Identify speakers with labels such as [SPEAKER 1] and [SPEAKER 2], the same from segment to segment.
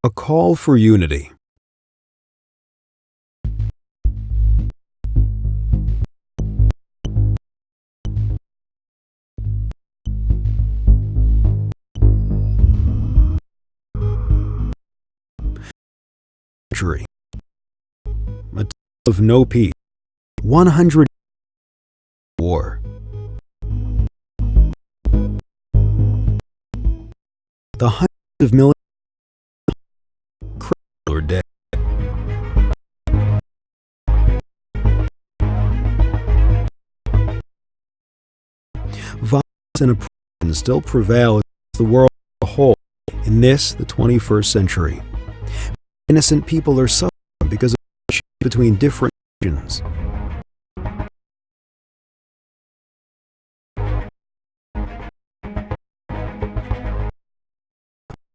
[SPEAKER 1] A call for unity. Century. A time of no peace. 100 war. The hundreds of millions or dead. Violence and oppression still prevail against the world as a whole in this, the 21st century. Innocent people are suffering because of tension between different regions.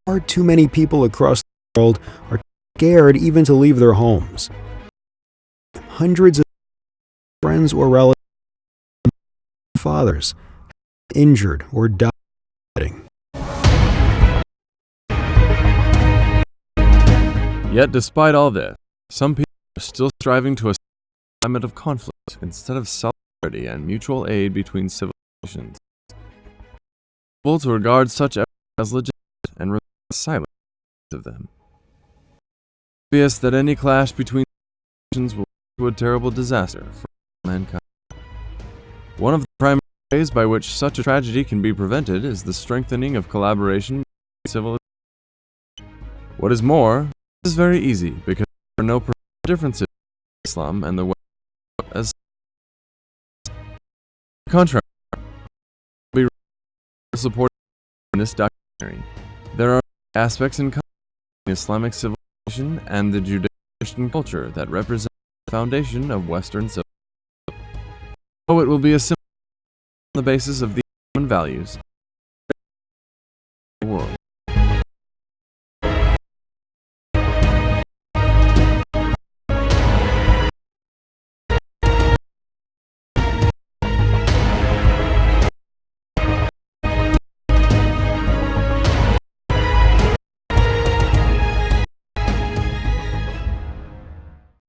[SPEAKER 1] Far too many people across the world are scared even to leave their homes. Hundreds of friends or relatives, fathers, injured or died.
[SPEAKER 2] Yet despite all this, some people are still striving to a climate of conflict instead of solidarity and mutual aid between civilizations. Able to regard such efforts as legitimate and remain silent of them. It's obvious that any clash between nations will lead to a terrible disaster for mankind. One of the primary ways by which such a tragedy can be prevented is the strengthening of collaboration between civilizations. What is more, this is very easy because there are no differences between Islam and the West as on the contrary, we support in this documentary. There are aspects in common between Islamic civilization and the Judeo-Christian culture that represent the foundation of Western civilization. So it will be a simple on the basis of the common values of the world.